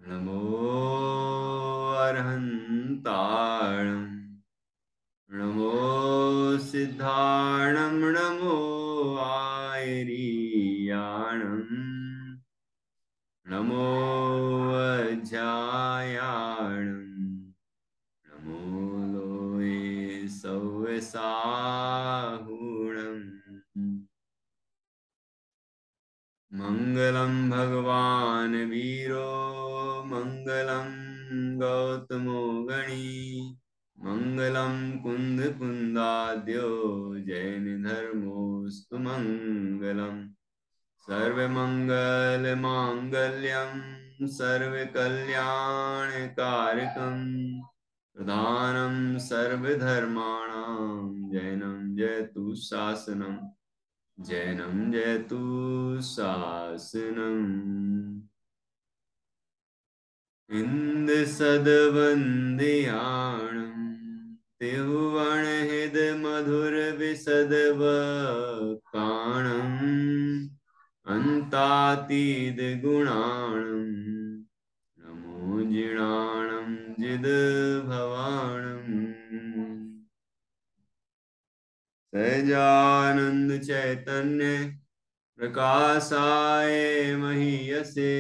नमो अर्हन्ताणं नमो सिद्धाणं नमो आयरीयाणं नमो अध्यायाणं नमो लोये सव्यसाहुणम् मङ्गलं भगवान् वीरो मङ्गलं गौतमो गणी मङ्गलं कुन्दकुन्दाद्यो जैनधर्मोऽस्तु मङ्गलम् सर्वमङ्गलमाङ्गल्यं सर्वकल्याणकारकं प्रधानं सर्वधर्माणां जैनं जयतु शासनम् जैनं जयतु शासनम् इन्दसद्वन्द्याणं त्रिभुवनहृदमधुरविशदवक्काणम् अन्तातीतगुणाणं नमो जिणाणं जिदभवाणम् सहजानंद चैतन्य प्रकाशाय महीयसे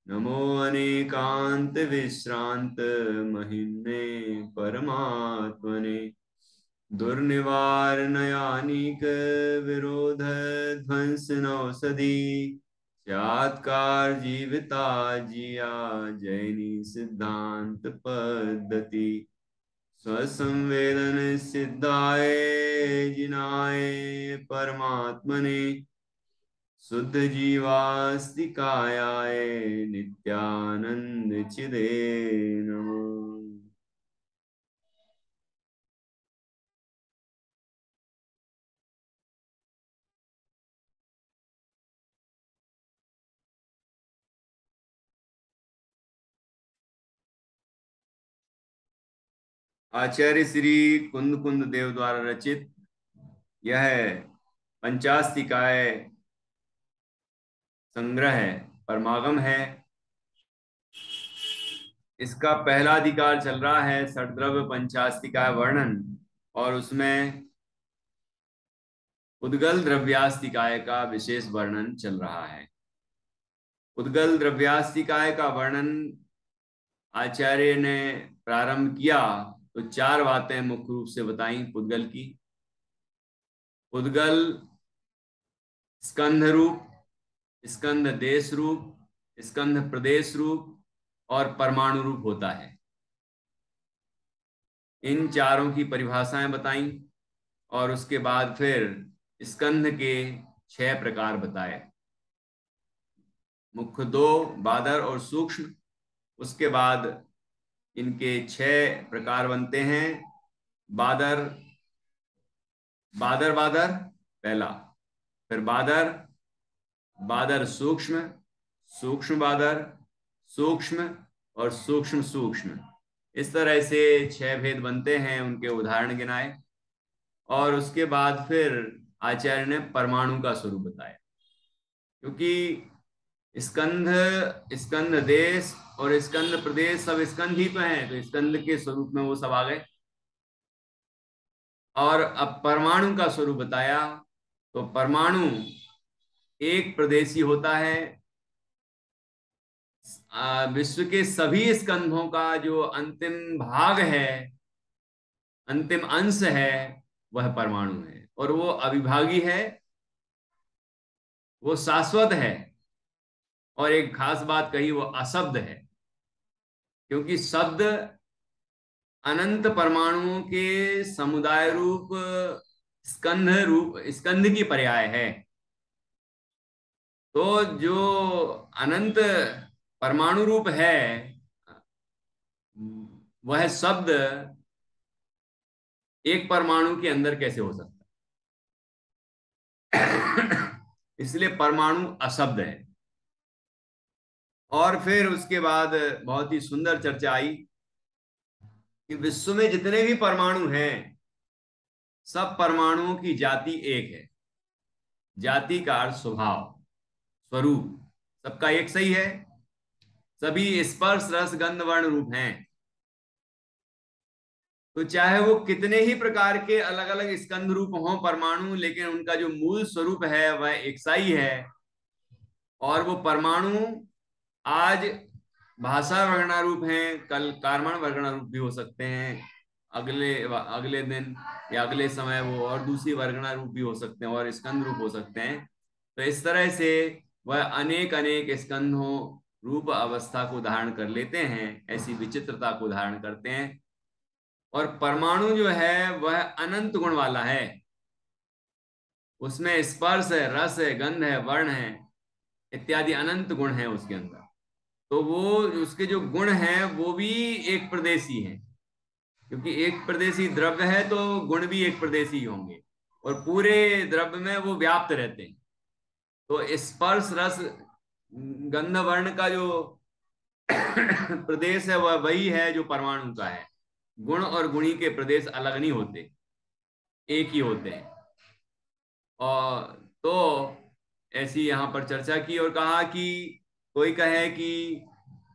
नमो अनेकांत विश्रांत महिम्ने परमात्मने दुर्निवारणायानीक विरोध ध्वंसनौषधि सत्कार जीविता जिया जैनी सिद्धांत पद्धति स्वसंवेदन सिद्धाय जिनाय परमात्मने शुद्ध जीवास्तिकायाय नित्यानंद चिदे नमो। आचार्य श्री कुंद कुंद देव द्वारा रचित यह पंचास्तिकाय संग्रह है, परमागम है। इसका पहला अधिकार चल रहा है षड्द्रव्य पंचास्तिकाय वर्णन, और उसमें उद्गल द्रव्यास्तिकाय का विशेष वर्णन चल रहा है। उद्गल द्रव्यास्तिकाय का वर्णन आचार्य ने प्रारंभ किया तो चार बातें मुख्य रूप से बताई उद्गल की। उद्गल स्कंध रूप, स्कंध देश रूप, स्कंध प्रदेश रूप और परमाणु रूप होता है। इन चारों की परिभाषाएं बताई और उसके बाद फिर स्कंध के 6 प्रकार बताए, मुख्य 2 बादर और सूक्ष्म। उसके बाद इनके 6 प्रकार बनते हैं। बादर बादर बादर पहला, फिर बादर, बादर सूक्ष्म, सूक्ष्म बादर, सूक्ष्म और सूक्ष्म सूक्ष्म। इस तरह से 6 भेद बनते हैं, उनके उदाहरण गिनाए। और उसके बाद फिर आचार्य ने परमाणु का स्वरूप बताया, क्योंकि स्कंध, स्कंध देश और स्कंद प्रदेश सब स्कंध ही तो हैं, तो स्कंद के स्वरूप में वो सब आ गए। और अब परमाणु का स्वरूप बताया, तो परमाणु एक प्रदेशी होता है। विश्व के सभी स्कंधों का जो अंतिम भाग है, अंतिम अंश है, वह परमाणु है। और वो अविभागी है, वो शाश्वत है। और एक खास बात कही, वो अशब्द है, क्योंकि शब्द अनंत परमाणुओं के समुदाय रूप रूप स्कंध की पर्याय है। तो जो अनंत परमाणु रूप है, वह शब्द एक परमाणु के अंदर कैसे हो सकता है? इसलिए परमाणु अशब्द है। और फिर उसके बाद बहुत ही सुंदर चर्चा आई कि विश्व में जितने भी परमाणु हैं, सब परमाणुओं की जाति एक है। जाति का अर्थ स्वभाव, स्वरूप सबका एक सही है। सभी स्पर्श रस गंध वर्ण रूप हैं। तो चाहे वो कितने ही प्रकार के अलग अलग स्कंध रूप हों परमाणु, लेकिन उनका जो मूल स्वरूप है वह एक सा ही है। और वो परमाणु आज भाषा वर्गणा रूप हैं, कल कार्बन वर्गणा रूप भी हो सकते हैं, अगले अगले दिन या अगले समय वो और दूसरी वर्गणा रूप भी हो सकते हैं और स्कंद रूप हो सकते हैं। तो इस तरह से वह अनेक अनेक स्कंधों रूप अवस्था को धारण कर लेते हैं, ऐसी विचित्रता को धारण करते हैं। और परमाणु जो है वह अनंत गुण वाला है, उसमें स्पर्श है, रस है, गंध है, वर्ण है इत्यादि अनंत गुण है उसके अंदर। तो वो उसके जो गुण हैं वो भी एक प्रदेशी हैं, क्योंकि एक प्रदेशी द्रव्य है तो गुण भी एक प्रदेशी होंगे और पूरे द्रव्य में वो व्याप्त रहते हैं। तो स्पर्श रस गंध वर्ण का जो प्रदेश है वह वही है जो परमाणु का है। गुण और गुणी के प्रदेश अलग नहीं होते, एक ही होते हैं। और तो ऐसी यहाँ पर चर्चा की और कहा कि कोई कहे कि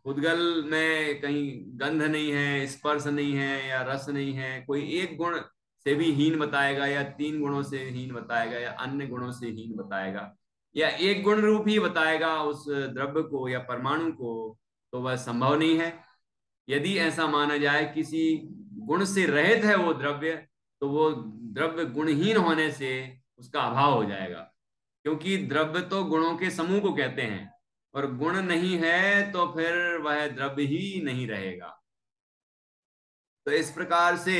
उद्गल में कहीं गंध नहीं है, स्पर्श नहीं है या रस नहीं है, कोई एक गुण से भी हीन बताएगा या तीन गुणों से हीन बताएगा या अन्य गुणों से हीन बताएगा या एक गुण रूप ही बताएगा उस द्रव्य को या परमाणु को, तो वह संभव नहीं है। यदि ऐसा माना जाए किसी गुण से रहित है वो द्रव्य, तो वो द्रव्य गुणहीन होने से उसका अभाव हो जाएगा, क्योंकि द्रव्य तो गुणों के समूह को कहते हैं और गुण नहीं है तो फिर वह द्रव्य ही नहीं रहेगा। तो इस प्रकार से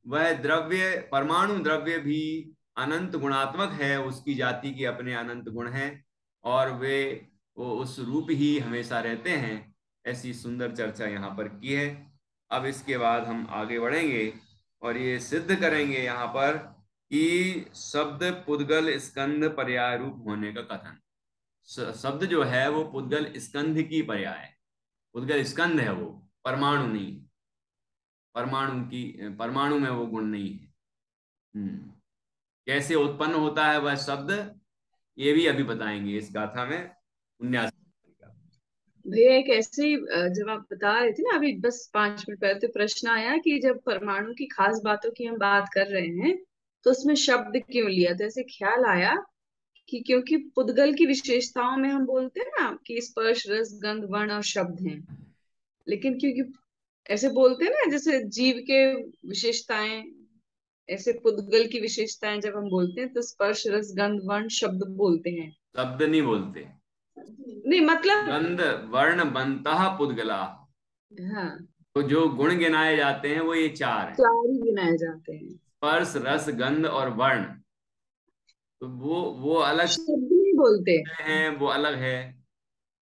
वह द्रव्य परमाणु द्रव्य भी अनंत गुणात्मक है, उसकी जाति के अपने अनंत गुण हैं और वे वो उस रूप ही हमेशा रहते हैं। ऐसी सुंदर चर्चा यहाँ पर की है। अब इसके बाद हम आगे बढ़ेंगे और ये सिद्ध करेंगे यहाँ पर कि शब्द पुद्गल स्कंध पर्याय रूप होने का कथन। शब्द जो है वो पुद्गल स्कंध की पर्याय है, पुद्गल स्कंध है वो, परमाणु नहीं। परमाणु में वो गुण नहीं है। कैसे उत्पन्न होता है वह शब्द, ये भी अभी बताएंगे इस गाथा में 79 का। भैया एक ऐसे ही जब आप बता रहे थे ना अभी बस 5 मिनट पहले, तो प्रश्न आया कि जब परमाणु की खास बातों की हम बात कर रहे हैं तो उसमें शब्द क्यों लिया, तो ऐसे ख्याल आया कि क्योंकि पुद्गल की विशेषताओं में हम बोलते हैं ना कि स्पर्श रस गंध वर्ण और शब्द हैं, लेकिन क्योंकि ऐसे बोलते हैं ना जैसे जीव के विशेषताएं, ऐसे पुद्गल की विशेषताएं जब हम बोलते हैं तो स्पर्श रस गंध वर्ण शब्द बोलते हैं। शब्द नहीं बोलते, नहीं मतलब, गंध वर्ण बनता पुद्गला। हाँ, तो जो गुण गिनाए जाते हैं वो ये चार हैं, चार ही गिनाए जाते हैं, स्पर्श रस गंध और वर्ण। तो वो अलग शब्द नहीं बोलते। हैं, वो अलग है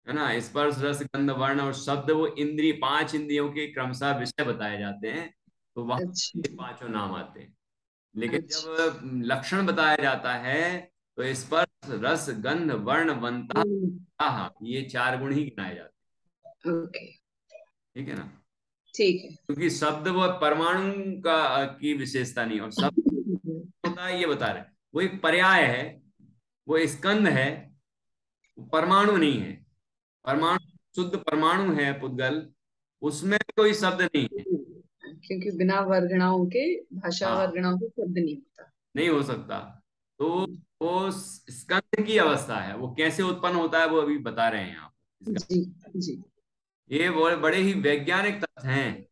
ना। स्पर्श रस गंध वर्ण और शब्द वो इंद्रिय, पांच इंद्रियों के क्रमशः विषय बताए जाते हैं, तो वहां अच्छा ये पांचों नाम आते हैं। लेकिन अच्छा। जब लक्षण बताया जाता है तो स्पर्श रस गंध वर्ण वंता, हाँ ये चार गुण ही गिनाए जाते ओके, हैं, ठीक है ना। ठीक है। क्योंकि शब्द वो परमाणु का की विशेषता नहीं, और शब्द होता है ये बता रहे हैं। वो एक पर्याय है, वो स्कंद है, वो परमाणु नहीं है। परमाणु शुद्ध परमाणु है पुद्गल, उसमें कोई शब्द नहीं है। क्योंकि बिना वर्गणाओं के, भाषा हाँ, वर्गणाओं के शब्द नहीं होता। नहीं हो सकता। तो वो स्कंद की अवस्था है, वो कैसे उत्पन्न होता है वो अभी बता रहे हैं आप इसका। जी जी। ये बड़े ही वैज्ञानिक तथ्य हैं।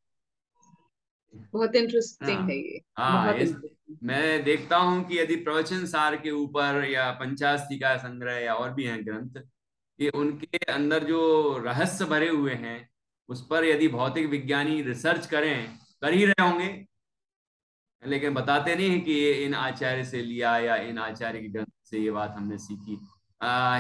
बहुत इंटरेस्टिंग हाँ है ये, हाँ, बहुत इस इंटरेस्टिंग। मैं देखता हूं कि यदि प्रवचन सार के ऊपर या पंचास्तिका संग्रह या और भी हैं ग्रंथ, कि उनके अंदर जो रहस्य भरे हुए हैं उस पर यदि भौतिक विज्ञानी रिसर्च करें, कर ही रहे होंगे, लेकिन बताते नहीं है कि ये इन आचार्य से लिया या इन आचार्य के ग्रंथ से ये बात हमने सीखी।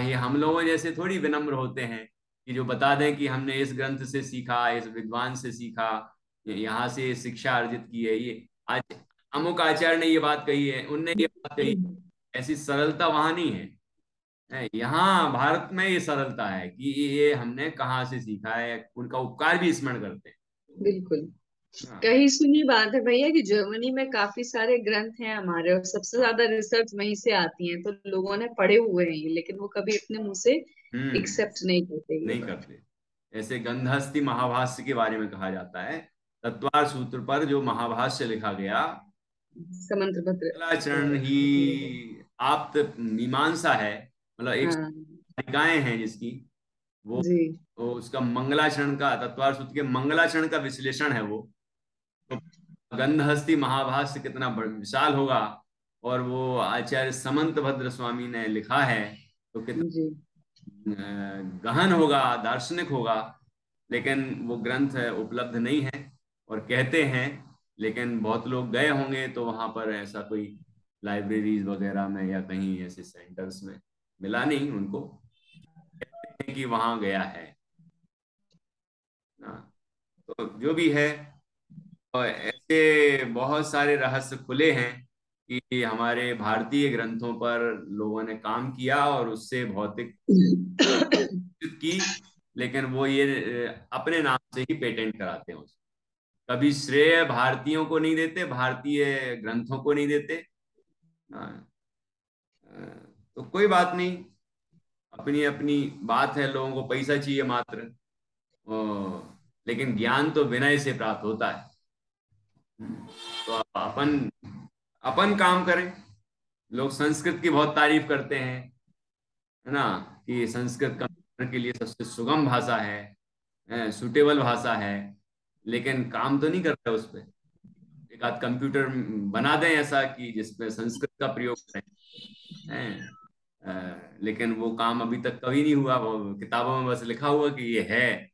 ये हम लोगों जैसे थोड़ी विनम्र होते हैं कि जो बता दें कि हमने इस ग्रंथ से सीखा, इस विद्वान से सीखा, यहाँ से शिक्षा अर्जित की है। ये आज अमुक आचार्य ने ये बात कही है, उनने ये बात कही, ऐसी सरलता वहां नहीं है। यहाँ भारत में ये सरलता है कि ये हमने कहाँ से सीखा है, उनका उपकार भी स्मरण करते बिल्कुल। हैं। हाँ कहीं सुनी बात है भैया कि जर्मनी में काफी सारे ग्रंथ हैं हमारे और सबसे हाँ। ज्यादा रिसर्च वहीं से आती है, तो लोगों ने पढ़े हुए हैं ये, लेकिन वो कभी अपने मुंह से हम्म, एक्सेप्ट नहीं करते ये नहीं बात। करते। ऐसे गंधहस्ती महाभाष्य के बारे में कहा जाता है। तत्वार सूत्र पर जो महाभाष्य लिखा गया, समंत्र भद्र। मंगलाचरण ही आप्त मीमांसा है, मतलब एक हाँ निकाय हैं जिसकी, जी। वो उसका मंगलाचरण का, तत्वार सूत्र के मंगलाचरण का विश्लेषण है वो। तो गंधहस्ती महाभाष्य कितना विशाल होगा, और वो आचार्य समंत भद्र स्वामी ने लिखा है, तो कितना जी गहन होगा, दार्शनिक होगा। लेकिन वो ग्रंथ उपलब्ध नहीं है, और कहते हैं, लेकिन बहुत लोग गए होंगे तो वहां पर ऐसा कोई लाइब्रेरीज वगैरह में या कहीं ऐसे सेंटर्स में मिला नहीं उनको, कहते हैं कि वहां गया है ना। तो जो भी है, और ऐसे बहुत सारे रहस्य खुले हैं कि हमारे भारतीय ग्रंथों पर लोगों ने काम किया और उससे भौतिक की, लेकिन वो ये अपने नाम से ही पेटेंट कराते हैं उसको। कभी श्रेय भारतीयों को नहीं देते, भारतीय ग्रंथों को नहीं देते। हाँ, तो कोई बात नहीं, अपनी अपनी बात है, लोगों को पैसा चाहिए मात्र। लेकिन ज्ञान तो विनय से प्राप्त होता है। तो अपन अपन काम करें। लोग संस्कृत की बहुत तारीफ करते हैं, है ना, कि संस्कृत कंप्यूटर के लिए सबसे सुगम भाषा है, सुटेबल भाषा है। लेकिन काम तो नहीं करता उस पर। एक आध कंप्यूटर बना दें ऐसा कि जिसमें संस्कृत का प्रयोग करें, हैं। लेकिन वो काम अभी तक कभी नहीं हुआ, वो किताबों में बस लिखा हुआ कि ये है।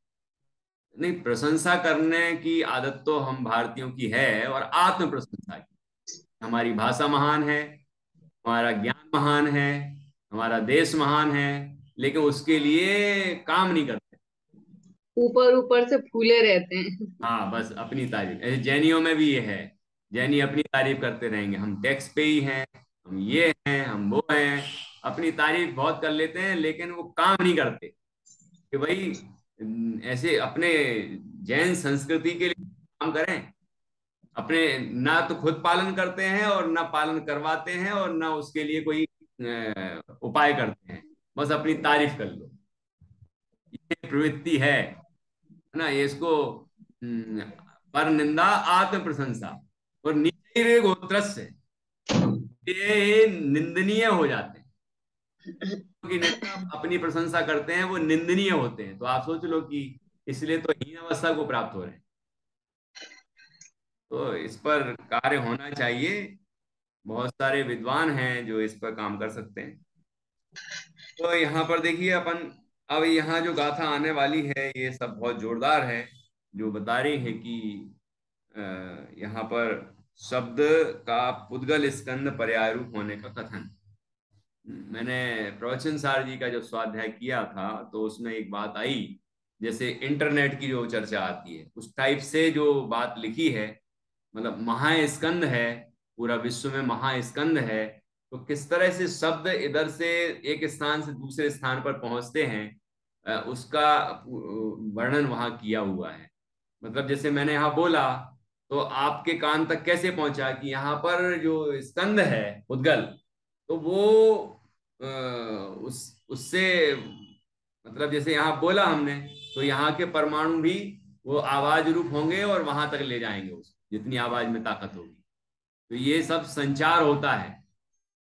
नहीं, प्रशंसा करने की आदत तो हम भारतीयों की है, और आत्म प्रशंसा की। हमारी भाषा महान है, हमारा ज्ञान महान है, हमारा देश महान है, लेकिन उसके लिए काम नहीं करते। ऊपर ऊपर से फूले रहते हैं। हाँ, बस अपनी तारीफ। ऐसे जैनियों में भी ये है, जैनी अपनी तारीफ करते रहेंगे, हम टैक्स पे ही हैं, हम ये हैं, हम वो हैं। अपनी तारीफ बहुत कर लेते हैं, लेकिन वो काम नहीं करते कि भाई ऐसे अपने जैन संस्कृति के लिए काम करें। अपने ना तो खुद पालन करते हैं, और ना पालन करवाते हैं, और ना उसके लिए कोई उपाय करते हैं। बस अपनी तारीफ कर लो, ये प्रवृत्ति है ना, ये इसको पर निंदा आत्म प्रशंसा, और नीचे रे गोत्रस्य, ये निंदनीय हो जाते हैं। क्योंकि निंदा अपनी प्रशंसा करते हैं, वो निंदनीय होते हैं। तो आप सोच लो कि इसलिए तो हीन अवस्था को प्राप्त हो रहे हैं। तो इस पर कार्य होना चाहिए। बहुत सारे विद्वान हैं जो इस पर काम कर सकते हैं। तो यहाँ पर देखिए अपन, अब यहाँ जो गाथा आने वाली है ये सब बहुत जोरदार है, जो बता रही है कि अ, यहाँ पर शब्द का पुद्गल स्कंद पर्याय रूप होने का कथन। मैंने प्रवचन सार जी का जो स्वाध्याय किया था, तो उसमें एक बात आई, जैसे इंटरनेट की जो चर्चा आती है उस टाइप से जो बात लिखी है, मतलब महास्कंद है, पूरा विश्व में महास्कंद है। तो किस तरह से शब्द इधर से एक स्थान से दूसरे स्थान पर पहुंचते हैं, उसका वर्णन वहां किया हुआ है। मतलब जैसे मैंने यहाँ बोला, तो आपके कान तक कैसे पहुंचा कि यहाँ पर जो स्कंद है, उद्गल, तो वो उस उससे, मतलब जैसे यहाँ बोला हमने, तो यहाँ के परमाणु भी वो आवाज रूप होंगे और वहां तक ले जाएंगे उसको, जितनी आवाज में ताकत होगी। तो ये सब संचार होता है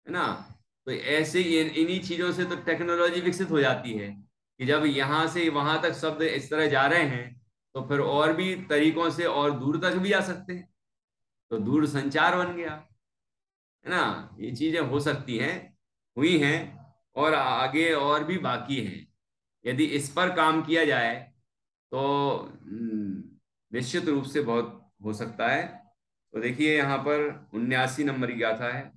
ना। तो ऐसे ही इन्हीं चीजों से तो टेक्नोलॉजी विकसित हो जाती है, कि जब यहाँ से वहां तक शब्द इस तरह जा रहे हैं, तो फिर और भी तरीकों से और दूर तक भी जा सकते हैं। तो दूर संचार बन गया, है ना। ये चीजें हो सकती हैं, हुई हैं, और आगे और भी बाकी हैं। यदि इस पर काम किया जाए तो निश्चित रूप से बहुत हो सकता है। तो देखिए यहाँ पर 79 नंबर की गाथा है।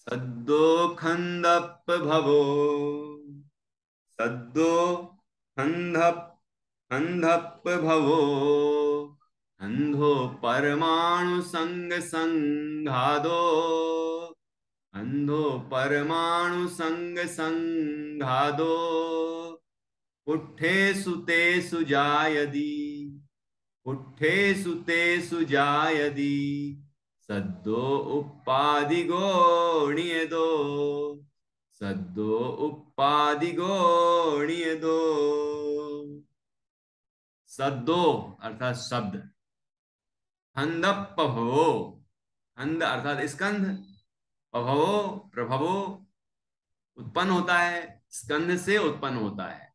सद्दो खंदप भवो, सद्दो खंधप खंधप भवो, अंधो परमाणु संग संघादो, अंधो परमाणु संग संघादो, पुट्ठेषु तेषु जायति, पुट्ठेषु तेषु जायति, सद्यो उपाधिगो णियदो, सद्यो उपाधिगो णियदो। सद्दो अर्थात शब्द, छंद पभवो, छंद अर्थात स्कंध, पभवो प्रभवो उत्पन्न होता है, स्कंध से उत्पन्न होता है।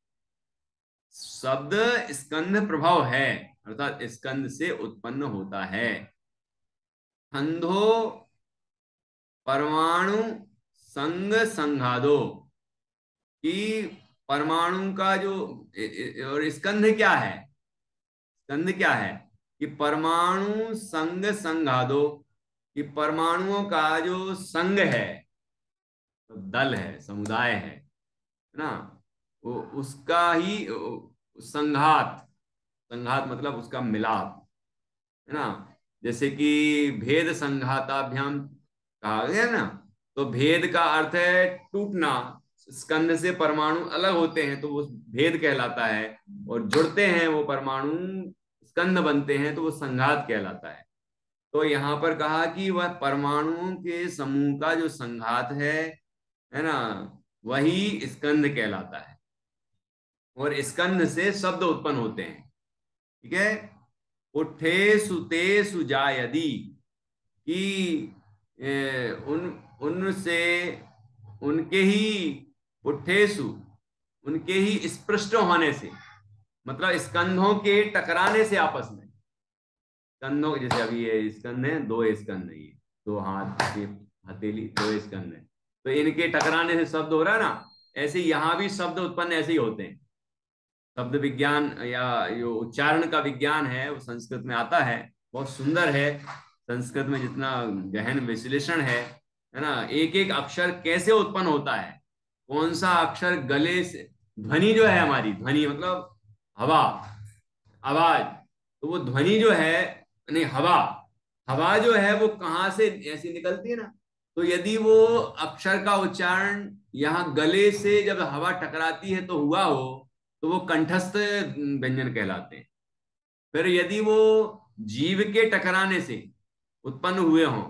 शब्द स्कंध प्रभाव है अर्थात स्कंध से उत्पन्न होता है। छंदो परमाणु संग संघादो, कि परमाणु का जो और स्कंध क्या है, स्कंध क्या है कि परमाणु संग संघादो, कि परमाणुओं का जो संग है, तो दल है, समुदाय है ना, वो उसका ही संघात, संघात मतलब उसका मिलाप है ना। जैसे कि भेद संघाताभ्याम कहा गया ना, तो भेद का अर्थ है टूटना, स्कंध से परमाणु अलग होते हैं तो वो भेद कहलाता है, और जुड़ते हैं वो परमाणु स्कंध बनते हैं तो वो संघात कहलाता है। तो यहाँ पर कहा कि वह परमाणुओं के समूह का जो संघात है ना, वही स्कंध कहलाता है, और स्कंध से शब्द उत्पन्न होते हैं। ठीक है। पुट्ठेषु तेषु जायति, कि उन उनसे उनके ही पुट्ठेषु, उनके ही स्पृष्ट होने से, मतलब स्कंधों के टकराने से आपस में, स्कंधों जैसे अभी ये स्कंध है, दो स्कंध है, ये दो हाथ के हथेली दो स्कंध है, तो इनके टकराने से शब्द हो रहा है ना, ऐसे यहां भी शब्द उत्पन्न ऐसे ही होते हैं। शब्द विज्ञान या जो उच्चारण का विज्ञान है वो संस्कृत में आता है, बहुत सुंदर है। संस्कृत में जितना गहन विश्लेषण है ना, एक एक अक्षर कैसे उत्पन्न होता है, कौन सा अक्षर गले से, ध्वनि जो है हमारी, ध्वनि मतलब हवा, आवाज, तो वो ध्वनि जो है, नहीं हवा, हवा जो है वो कहाँ से ऐसी निकलती है ना, तो यदि वो अक्षर का उच्चारण यहाँ गले से जब हवा टकराती है तो हुआ हो, तो वो कंठस्थ व्यंजन कहलाते हैं। फिर यदि वो जीव के टकराने से उत्पन्न हुए हों,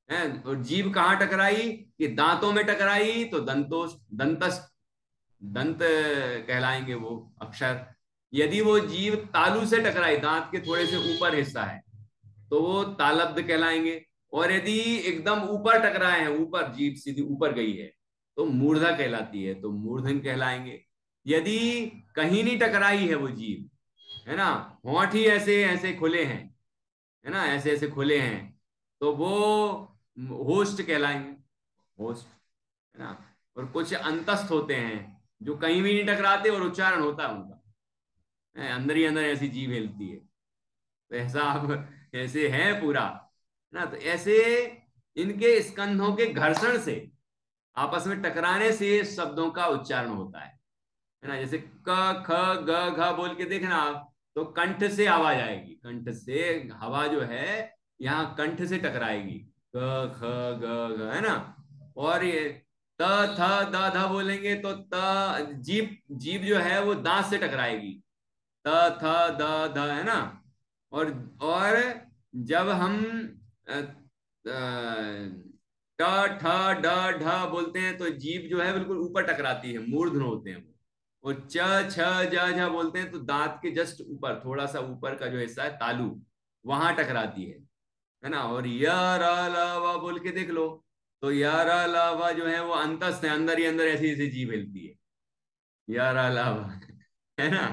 हैं, और जीव कहाँ टकराई, कि दांतों में टकराई तो दंतोस दंतस दंत कहलाएंगे वो अक्षर। यदि वो जीव तालु से टकराई, दांत के थोड़े से ऊपर हिस्सा है, तो वो तालब्ध कहलाएंगे। और यदि एकदम ऊपर टकराए हैं, ऊपर जीभ सीधी ऊपर गई है, तो मूर्धा कहलाती है, तो मूर्धन कहलाएंगे। यदि कहीं नहीं टकराई है वो जीभ, है ना, होंठ ही ऐसे ऐसे खुले हैं, है ना, ऐसे ऐसे खुले हैं, तो वो होस्ट कहलाएंगे, होस्ट, है ना। और कुछ अंतस्थ होते हैं जो कहीं भी नहीं टकराते और उच्चारण होता है उनका, अंदर ही अंदर ऐसी जीभ हिलती है, तो ऐसा आप ऐसे है पूरा, है ना। तो ऐसे इनके स्कंधों के घर्षण से, आपस में टकराने से शब्दों का उच्चारण होता है ना। जैसे क ख ग घ बोल के देखना आप, तो कंठ से आवाज आएगी, कंठ से हवा जो है यहाँ कंठ से टकराएगी, क ख ग घ, है ना। और ये त थ द ध बोलेंगे तो त, जीभ जीभ जो है वो दांत से टकराएगी, त थ द ध, है ना। और जब हम अ, ट ठ ड ढ बोलते हैं तो जीभ जो है बिल्कुल ऊपर टकराती है, मूर्धन होते हैं वो। और च छ ज झ बोलते हैं तो दांत के जस्ट ऊपर, थोड़ा सा ऊपर का जो हिस्सा है तालु, वहां टकराती है ना। और य र ल व बोल के देख लो, तो य र ल व जो है वो अंतस्थ है, अंदर ही अंदर ऐसी ऐसी जीभ हिलती है, य र ल व, है ना।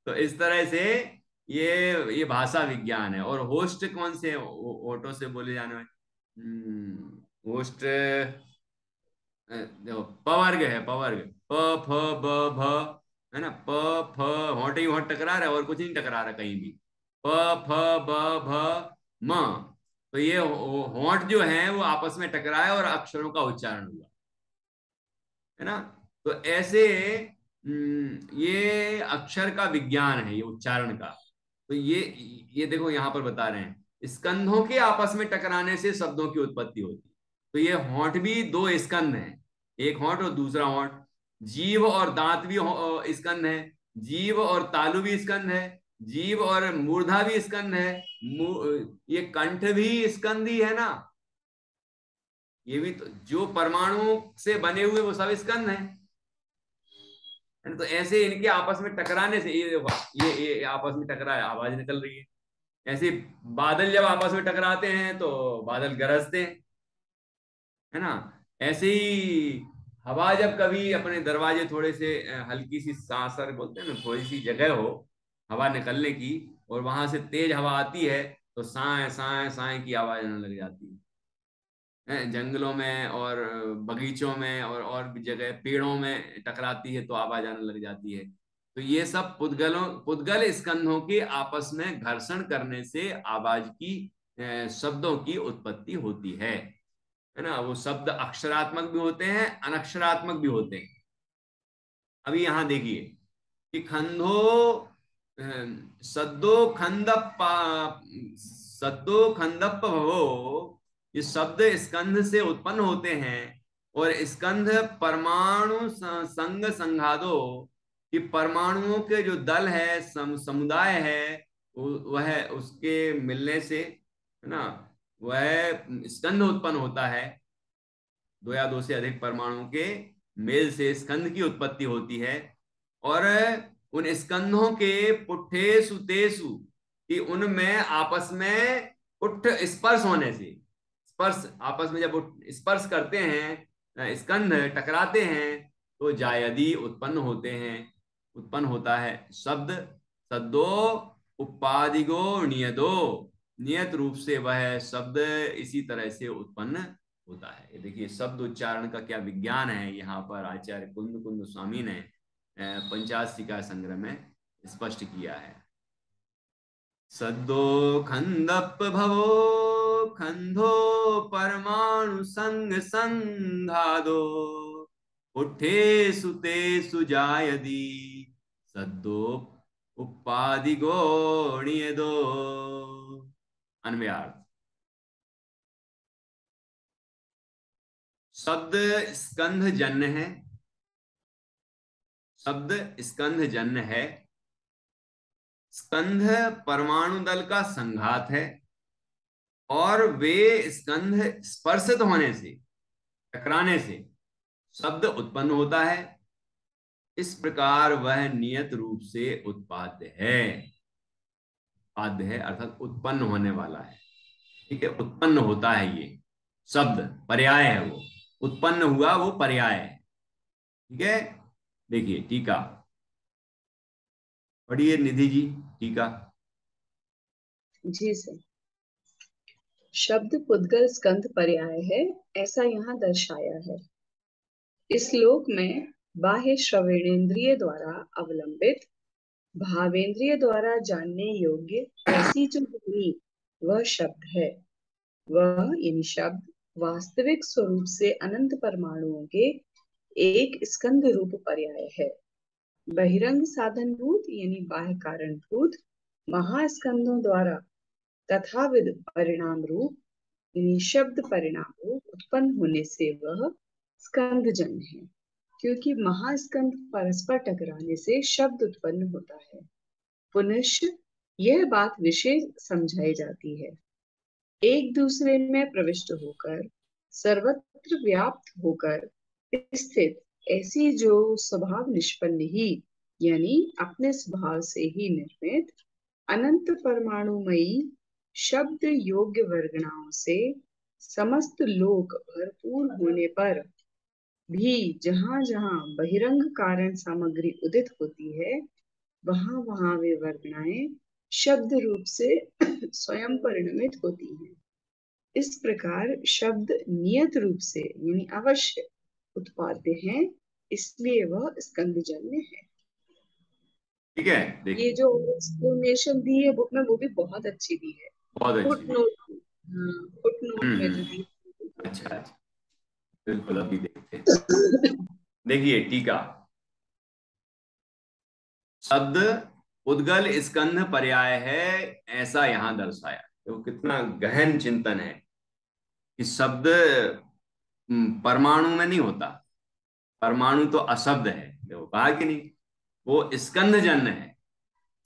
तो इस तरह से ये भाषा विज्ञान है। और होस्ट कौन से ओटो से बोले जाने वाले, होस्ट देखो पवर्ग है, पवर्ग, प फ ब भ, है ना, प फ, होंठ ही होंठ टकरा रहा है और कुछ नहीं टकरा रहा कहीं भी, प फ ब भ म, तो ये होंठ जो है वो आपस में टकराए और अक्षरों का उच्चारण हुआ, है ना। तो ऐसे ये अक्षर का विज्ञान है, ये उच्चारण का। तो ये देखो यहां पर बता रहे हैं, स्कंधों के आपस में टकराने से शब्दों की उत्पत्ति होती है। तो ये होंठ भी दो स्कंध हैं, एक होंठ और दूसरा होंठ, जीभ और दांत भी स्कंध है, जीव और तालु भी स्कंध है, जीव और मूर्धा भी स्कंध है, ये कंठ भी स्कंद ही है ना, ये भी तो जो परमाणु से बने हुए वो सब स्कंद हैं। तो ऐसे इनके आपस में टकराने से ये देखो, ये आपस में टकरा है, आवाज निकल रही है। ऐसे बादल जब आपस में टकराते हैं तो बादल गरजते हैं, है ना। ऐसे ही हवा जब कभी अपने दरवाजे थोड़े से हल्की सी सांसर बोलते हैं ना, थोड़ी सी जगह हो हवा निकलने की, और वहां से तेज हवा आती है तो साए साए साए की आवाज आने लग जाती है। जंगलों में और बगीचों में और भी जगह पेड़ों में टकराती है तो आवाज आने लग जाती है। तो ये सब पुद्गल स्कंधों के आपस में घर्षण करने से आवाज की शब्दों की उत्पत्ति होती है ना। वो शब्द अक्षरात्मक भी होते हैं, अनक्षरात्मक भी होते हैं। अभी यहां देखिए कि सद्दो खंदप्प भवो, ये शब्द स्कंध से उत्पन्न होते हैं। और स्कंध परमाणु संग संघादो, कि परमाणुओं के जो दल है, समुदाय है, वह उसके मिलने से, है ना, वह स्कंध उत्पन्न होता है। दो या दो से अधिक परमाणु के मेल से स्कंध की उत्पत्ति होती है। और उन स्कंधों के पुट्ठेसु तेसु, कि उनमें आपस में पुट्ठ स्पर्श होने से, स्पर्श आपस में जब स्पर्श करते हैं, स्कंध टकराते हैं तो जायदी उत्पन्न होते हैं, उत्पन्न होता है शब्द। सद्दो उपादिगो नियदो, नियत रूप से वह शब्द इसी तरह से उत्पन्न होता है। ये देखिए शब्द उच्चारण का क्या विज्ञान है, यहाँ पर आचार्य कुंद कुंद स्वामी ने पंचाशिका संग्रह में स्पष्ट किया है। सद्दो खंदप भवो खंधो परमाणु संग संघादो, उठे सुते सुजायदी सद्दो उपाधि गोणीय दो। अन्वयार्थ। शब्द स्कंध जन्य है, शब्द स्कंध जन्य है। स्कंध परमाणु दल का संघात है, और वे स्कंध स्पर्शित होने से, टकराने से शब्द उत्पन्न होता है। इस प्रकार वह नियत रूप से उत्पाद्य है, उत्पाद्य है अर्थात उत्पन्न होने वाला है। ठीक है, उत्पन्न होता है ये शब्द, पर्याय है वो, उत्पन्न हुआ वो पर्याय है। ठीक है, देखिए टीका पढ़िए निधि जी, टीका। जी सर। शब्द पुद्गल स्कंध पर्याय है, ऐसा यहाँ दर्शाया है। इस श्लोक में बाह्य श्रवणेन्द्रिय द्वारा अवलंबित, भावेंद्रिय द्वारा जानने योग्य ऐसी जो ध्वनि वह शब्द है, वह यानी शब्द वास्तविक स्वरूप से अनंत परमाणुओं के एक स्कंद रूप पर्याय है। बहिरंग साधनभूत यानी बाह्य कारणभूत महास्कंदों द्वारा तथाविध परिणाम रूप यानी शब्द परिणाम रूप उत्पन्न होने से वह स्कंदजन है, क्योंकि महास्कंद परस्पर टकराने से शब्द उत्पन्न होता है। पुनश्च यह बात विशेष समझाई जाती है, एक दूसरे में प्रविष्ट होकर सर्वत्र व्याप्त होकर स्थित ऐसी जो स्वभाव निष्पन्न ही यानी अपने स्वभाव से ही निर्मित अनंत परमाणुमयी शब्द योग्य वर्गणाओं से समस्त लोक भरपूर होने पर भी जहां जहां बहिरंग कारण सामग्री उदित होती है, वहां वहां वे वर्गणाएं शब्द रूप से स्वयं परिणमित होती हैं। इस प्रकार शब्द नियत रूप से यानी अवश्य उत्पाद्य हैं, इसलिए वह स्कंदजन्य है। ठीक है, ये देखिए जो एक्सप्लेनेशन दी है बुक में वो भी बहुत अच्छी दी है। बहुत फुट अच्छी। नोट, हाँ फुट नोट में जो दी अच्छा अच्छा, बिल्कुल अभी देखते हैं। देखिए टीका। शब्द उद्गल स्कंध पर्याय है, ऐसा यहां दर्शाया। तो कितना गहन चिंतन है कि शब्द परमाणु में नहीं होता, परमाणु तो अशब्द है, देखो कहा कि नहीं। वो स्कंधजन्य है,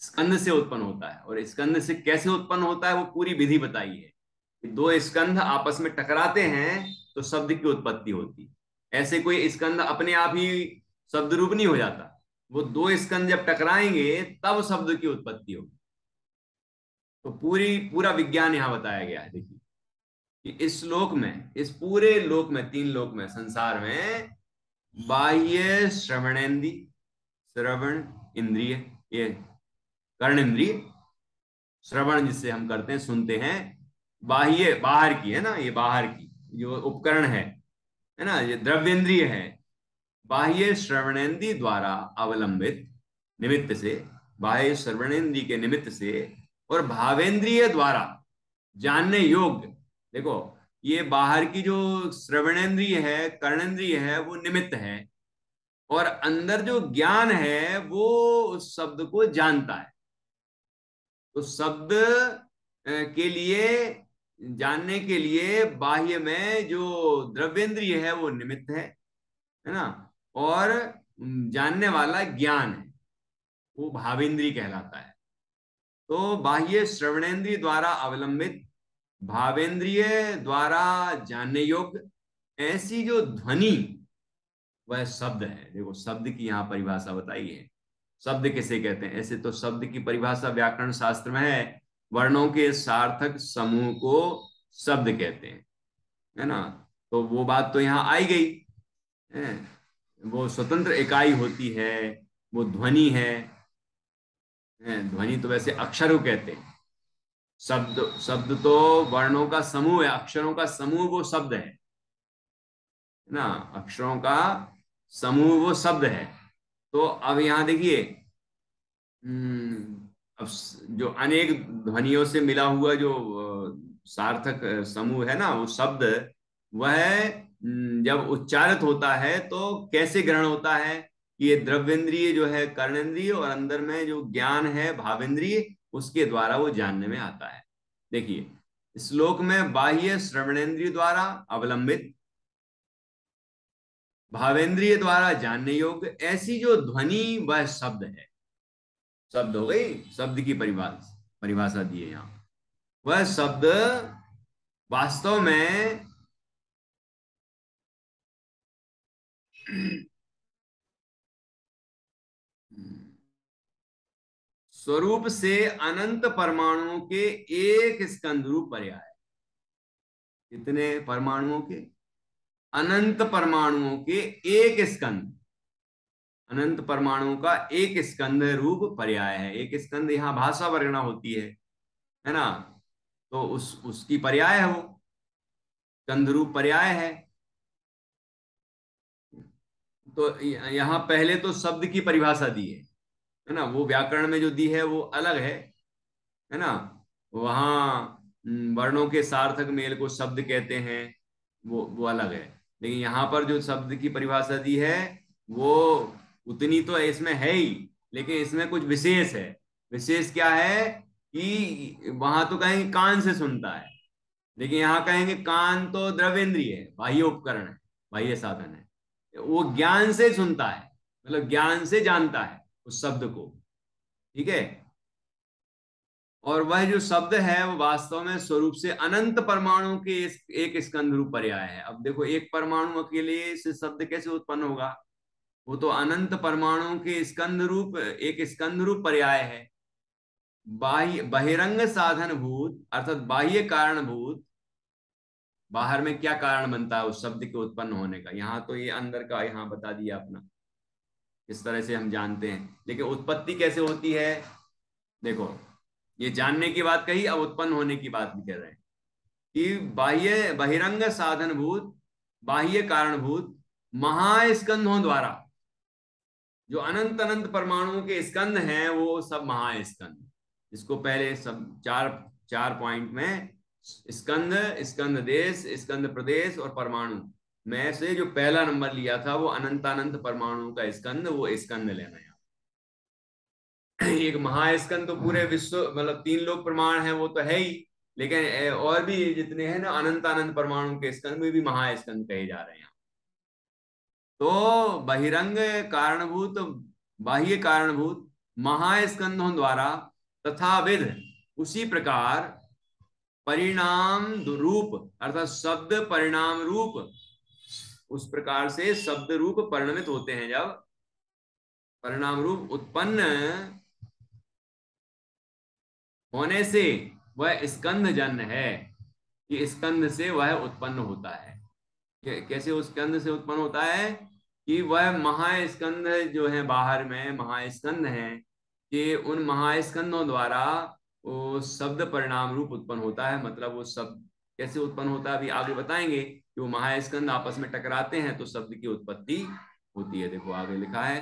स्कंद से उत्पन्न होता है। और स्कंद से कैसे उत्पन्न होता है वो पूरी विधि बताई है कि दो स्कंध आपस में टकराते हैं तो शब्द की उत्पत्ति होती है। ऐसे कोई स्कंद अपने आप ही शब्द रूप नहीं हो जाता, वो दो स्कंद जब टकराएंगे तब शब्द की उत्पत्ति होगी। तो पूरा विज्ञान यहां बताया गया है। देखिए कि इस लोक में, इस पूरे लोक में, तीन लोक में, संसार में बाह्य श्रवणेन्द्रिय, श्रवण इंद्रिय, ये कर्ण इंद्रिय, श्रवण जिससे हम करते हैं, सुनते हैं, बाह्य बाहर की है ना, ये बाहर की जो उपकरण है ना, ये द्रव्येंद्रिय है। बाह्य श्रवणेन्द्रिय द्वारा अवलंबित निमित्त से, बाह्य श्रवणेन्द्रिय के निमित्त से, और भावेंद्रिय द्वारा जानने योग्य। देखो ये बाहर की जो श्रवणेन्द्रिय है, कर्णेन्द्रिय है, वो निमित्त है, और अंदर जो ज्ञान है वो उस शब्द को जानता है। तो शब्द के लिए, जानने के लिए बाह्य में जो द्रव्येंद्रिय है वो निमित्त है ना, और जानने वाला ज्ञान है, वो भावेंद्रिय कहलाता है। तो बाह्य श्रवणेन्द्रिय द्वारा अवलंबित, भावेंद्रिय द्वारा जानने योग्य ऐसी जो ध्वनि, वह शब्द है। देखो शब्द की यहाँ परिभाषा बताई है। शब्द किसे कहते हैं? ऐसे तो शब्द की परिभाषा व्याकरण शास्त्र में है, वर्णों के सार्थक समूह को शब्द कहते हैं, है ना। तो वो बात तो यहाँ आई गई है। वो स्वतंत्र इकाई होती है, वो ध्वनि है। ध्वनि तो वैसे अक्षर को कहते हैं। शब्द, शब्द तो वर्णों का समूह है, अक्षरों का समूह वो शब्द है ना, अक्षरों का समूह वो शब्द है। तो अब यहां देखिए, अब जो अनेक ध्वनियों से मिला हुआ जो सार्थक समूह है ना, वो शब्द, वह जब उच्चारित होता है तो कैसे ग्रहण होता है कि ये द्रव्येंद्रिय जो है कर्णेंद्रिय, और अंदर में जो ज्ञान है भावेंद्रिय, उसके द्वारा वो जानने में आता है। देखिए श्लोक में बाह्य श्रवणेन्द्रिय द्वारा अवलंबित, भावेंद्रिय द्वारा जानने योग्य ऐसी जो ध्वनि, वह शब्द है। शब्द हो गई, शब्द की परिभाषा, परिभाषा दी है यहां। वह शब्द वास्तव में स्वरूप से अनंत परमाणुओं के एक स्कंद रूप पर्याय। कितने परमाणुओं के? अनंत परमाणुओं के एक स्कंद, अनंत परमाणुओं का एक स्कंद रूप पर्याय है। एक स्कंद यहाँ भाषा वर्णना होती है ना, तो उसकी पर्याय है वो, स्कंद रूप पर्याय है। तो यहाँ पहले तो शब्द की परिभाषा दी है ना, वो व्याकरण में जो दी है वो अलग है ना। वहाँ वर्णों के सार्थक मेल को शब्द कहते हैं, वो अलग है। लेकिन यहाँ पर जो शब्द की परिभाषा दी है वो उतनी तो इसमें है ही, लेकिन इसमें कुछ विशेष है। विशेष क्या है कि वहां तो कहेंगे कान से सुनता है, लेकिन यहाँ कहेंगे कान तो द्रव्येंद्रिय है, बाह्य उपकरण है, बाह्य साधन है। वो ज्ञान से सुनता है, मतलब ज्ञान से जानता है उस शब्द को, ठीक है। और वह जो शब्द है वो वास्तव में स्वरूप से अनंत परमाणु के एक स्कंध रूप पर्याय है। अब देखो एक परमाणु अकेले से शब्द कैसे उत्पन्न होगा? वो तो अनंत परमाणु के स्कंध रूप, एक स्कंध रूप पर्याय है। बाह्य बहिरंग साधन भूत, अर्थात बाह्य कारण भूत, बाहर में क्या कारण बनता है उस शब्द के उत्पन्न होने का? यहाँ तो ये अंदर का यहाँ बता दिया अपना, इस तरह से हम जानते हैं। लेकिन उत्पत्ति कैसे होती है? देखो ये जानने की बात कही, अब उत्पन्न होने की बात भी कर रहे हैं कि बाह्य बहिरंग साधन भूत, बाह्य कारणभूत महास्कंधों द्वारा, जो अनंत अनंत परमाणुओं के स्कंद हैं वो सब महास्कंद, जिसको पहले सब चार चार पॉइंट में स्कंद, स्कंद देश, स्कंद प्रदेश और परमाणु में से जो पहला नंबर लिया था वो अनंत अनंत परमाणुओं का स्कंद, वो स्कंद लेना है। एक महास्कंद तो पूरे विश्व, मतलब तीन लोक प्रमाण है वो तो है ही, लेकिन और भी जितने हैं ना अनंत अनंत परमाणु के स्कंद में भी महास्कंद कहे जा रहे हैं। तो बहिरंग कारणभूत बाह्य कारणभूत महास्कंधों द्वारा तथाविध उसी प्रकार परिणाम रूप अर्थात शब्द परिणाम रूप, उस प्रकार से शब्द रूप परिणमित होते हैं। जब परिणाम रूप उत्पन्न होने से वह स्कंध जन्य है, कि स्कंध से वह उत्पन्न होता है। कैसे उस स्कंध से उत्पन्न होता है? कि वह महास्कंध जो है बाहर में महास्कंध है, कि उन महास्कंधों द्वारा वो शब्द परिणाम रूप उत्पन्न होता है। मतलब वो शब्द कैसे उत्पन्न होता है अभी आगे बताएंगे, कि वो महास्कंध आपस में टकराते हैं तो शब्द की उत्पत्ति होती है। देखो आगे लिखा है,